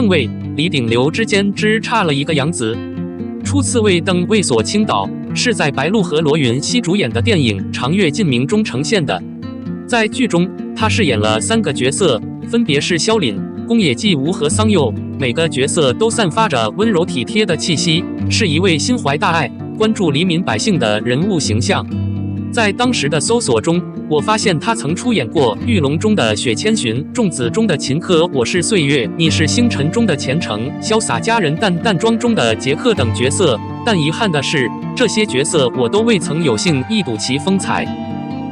邓卫、李鼎流之间只差了一个杨紫。初次为邓卫所倾倒，是在白鹿和罗云熙主演的电影《长月烬明》中呈现的。在剧中，他饰演了3个角色，分别是萧凛、宫野纪吾和桑佑，每个角色都散发着温柔体贴的气息，是一位心怀大爱、关注黎民百姓的人物形象。在当时的搜索中，我发现他曾出演过《玉龙》中的雪千寻、《仲子》中的秦柯、《我是岁月》、《你是星辰》中的钱程、《潇洒佳人》淡妆中的杰克等角色，但遗憾的是，这些角色我都未曾有幸一睹其风采。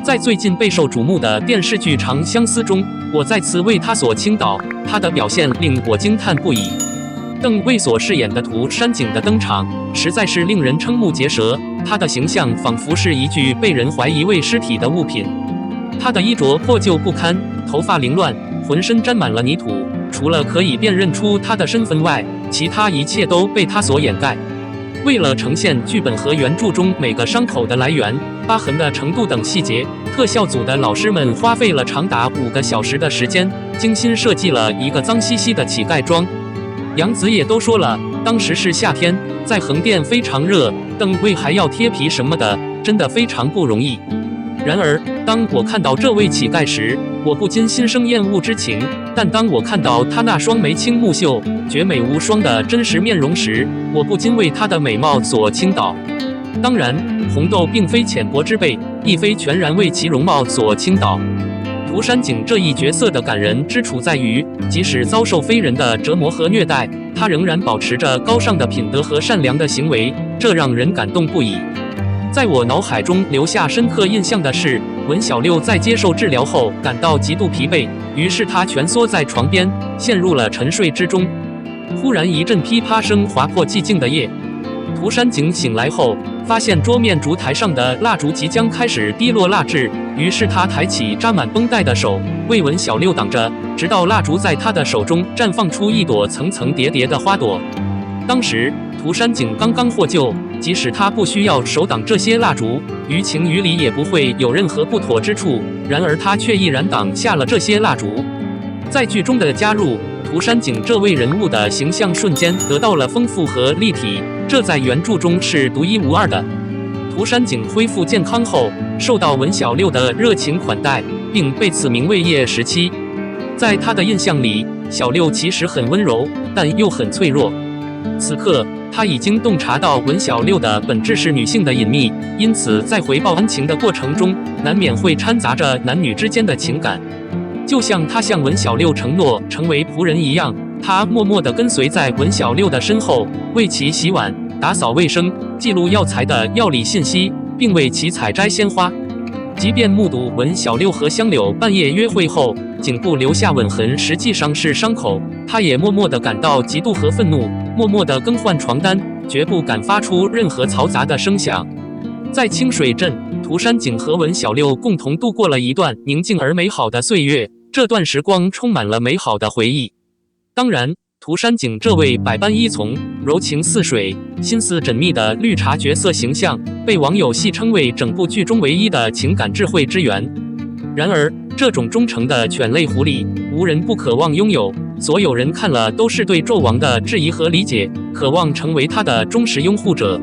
在最近备受瞩目的电视剧《长相思》中，我再次为他所倾倒，他的表现令我惊叹不已。邓卫所饰演的涂山璟的登场，实在是令人瞠目结舌。他的形象仿佛是一具被人怀疑为尸体的物品。他的衣着破旧不堪，头发凌乱，浑身沾满了泥土，除了可以辨认出他的身份外，其他一切都被他所掩盖。为了呈现剧本和原著中每个伤口的来源、疤痕的程度等细节，特效组的老师们花费了长达5个小时的时间，精心设计了一个脏兮兮的乞丐装。杨紫也都说了，当时是夏天，在横店非常热，邓卫还要贴皮什么的，真的非常不容易。然而，当我看到这位乞丐时，我不禁心生厌恶之情。但当我看到他那双眉清目秀、绝美无双的真实面容时，我不禁为他的美貌所倾倒。当然，红豆并非浅薄之辈，亦非全然为其容貌所倾倒。涂山璟这一角色的感人之处在于，即使遭受非人的折磨和虐待，他仍然保持着高尚的品德和善良的行为，这让人感动不已。在我脑海中留下深刻印象的是，文小六在接受治疗后感到极度疲惫，于是他蜷缩在床边，陷入了沉睡之中。忽然一阵噼啪声划破寂静的夜，涂山璟醒来后，发现桌面烛台上的蜡烛即将开始滴落蜡质，于是他抬起扎满绷带的手，为文小六挡着，直到蜡烛在他的手中绽放出一朵层层叠叠的花朵。当时涂山璟刚刚获救，即使他不需要手挡这些蜡烛，于情于理也不会有任何不妥之处，然而他却毅然挡下了这些蜡烛。在剧中的加入，涂山璟这位人物的形象瞬间得到了丰富和立体，这在原著中是独一无二的。涂山璟恢复健康后，受到文小六的热情款待，并被赐名为叶17。在他的印象里，小六其实很温柔，但又很脆弱。此刻，他已经洞察到文小六的本质是女性的隐秘，因此在回报恩情的过程中，难免会掺杂着男女之间的情感。就像他向文小六承诺成为仆人一样，他默默地跟随在文小六的身后，为其洗碗、打扫卫生、记录药材的药理信息，并为其采摘鲜花。即便目睹文小六和香柳半夜约会后，颈部留下吻痕实际上是伤口，他也默默地感到嫉妒和愤怒，默默地更换床单，绝不敢发出任何嘈杂的声响。在清水镇，涂山璟和文小六共同度过了一段宁静而美好的岁月，这段时光充满了美好的回忆。当然，涂山璟这位百般依从、柔情似水、心思缜密的绿茶角色形象，被网友戏称为整部剧中唯一的情感智慧之源。然而，这种忠诚的犬类狐狸，无人不渴望拥有，所有人看了都是对纣王的质疑和理解，渴望成为他的忠实拥护者。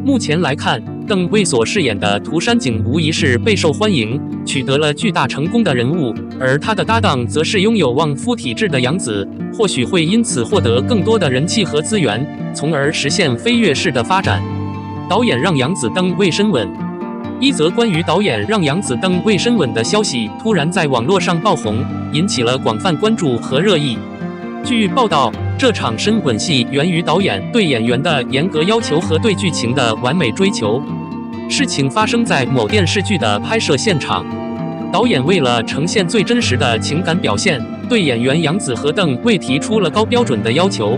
目前来看，邓卫所饰演的涂山璟无疑是备受欢迎、取得了巨大成功的人物，而他的搭档则是拥有旺夫体质的杨紫，或许会因此获得更多的人气和资源，从而实现飞跃式的发展。导演让杨紫登卫生吻。一则关于导演让杨紫登卫生吻的消息突然在网络上爆红，引起了广泛关注和热议。据报道，这场深吻戏源于导演对演员的严格要求和对剧情的完美追求。事情发生在某电视剧的拍摄现场，导演为了呈现最真实的情感表现，对演员杨紫和邓卫提出了高标准的要求。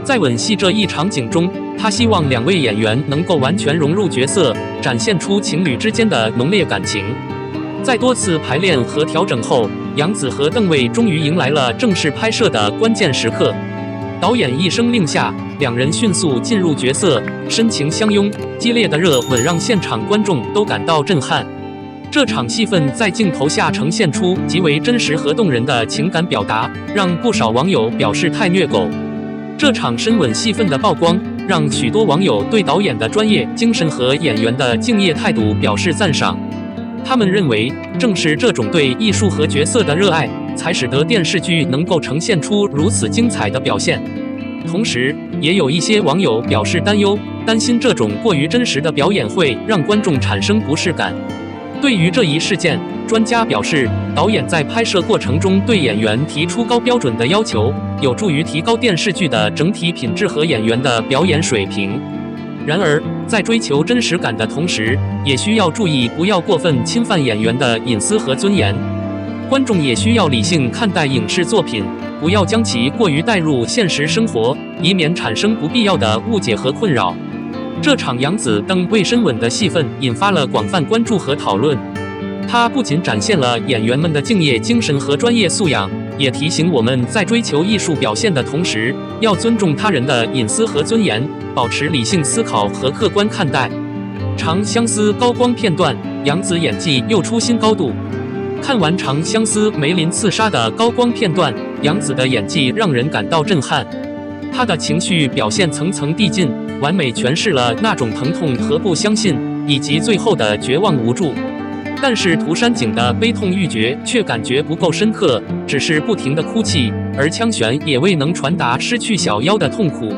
在吻戏这一场景中，他希望2位演员能够完全融入角色，展现出情侣之间的浓烈感情。在多次排练和调整后，杨紫和邓卫终于迎来了正式拍摄的关键时刻。导演一声令下，2人迅速进入角色，深情相拥，激烈的热吻让现场观众都感到震撼。这场戏份在镜头下呈现出极为真实和动人的情感表达，让不少网友表示太虐狗。这场深吻戏份的曝光，让许多网友对导演的专业精神和演员的敬业态度表示赞赏。他们认为，正是这种对艺术和角色的热爱，才使得电视剧能够呈现出如此精彩的表现。同时，也有一些网友表示担忧，担心这种过于真实的表演会让观众产生不适感。对于这一事件，专家表示，导演在拍摄过程中对演员提出高标准的要求，有助于提高电视剧的整体品质和演员的表演水平。然而，在追求真实感的同时，也需要注意不要过分侵犯演员的隐私和尊严。观众也需要理性看待影视作品，不要将其过于带入现实生活，以免产生不必要的误解和困扰。这场杨紫登未深吻的戏份引发了广泛关注和讨论。它不仅展现了演员们的敬业精神和专业素养，也提醒我们在追求艺术表现的同时，要尊重他人的隐私和尊严，保持理性思考和客观看待。《长相思》高光片段，杨紫演技又出新高度。看完《长相思》梅林刺杀的高光片段，杨紫的演技让人感到震撼。她的情绪表现层层递进，完美诠释了那种疼痛和不相信，以及最后的绝望无助。但是涂山璟的悲痛欲绝却感觉不够深刻，只是不停地哭泣，而枪弦也未能传达失去小妖的痛苦。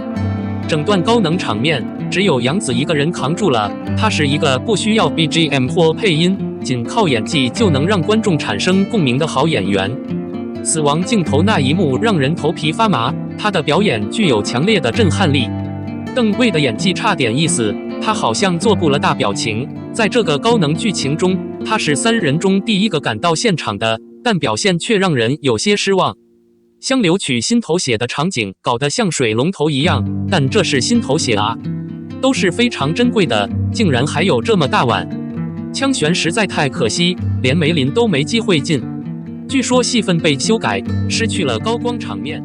整段高能场面只有杨紫一个人扛住了，她是一个不需要 BGM 或配音，仅靠演技就能让观众产生共鸣的好演员。死亡镜头那一幕让人头皮发麻，她的表演具有强烈的震撼力。邓为的演技差点意思，他好像做不了大表情。在这个高能剧情中，他是3人中第一个赶到现场的，但表现却让人有些失望。香柳取心头血的场景搞得像水龙头一样，但这是心头血啊，都是非常珍贵的，竟然还有这么大碗。枪弦实在太可惜，连梅林都没机会进。据说戏份被修改，失去了高光场面。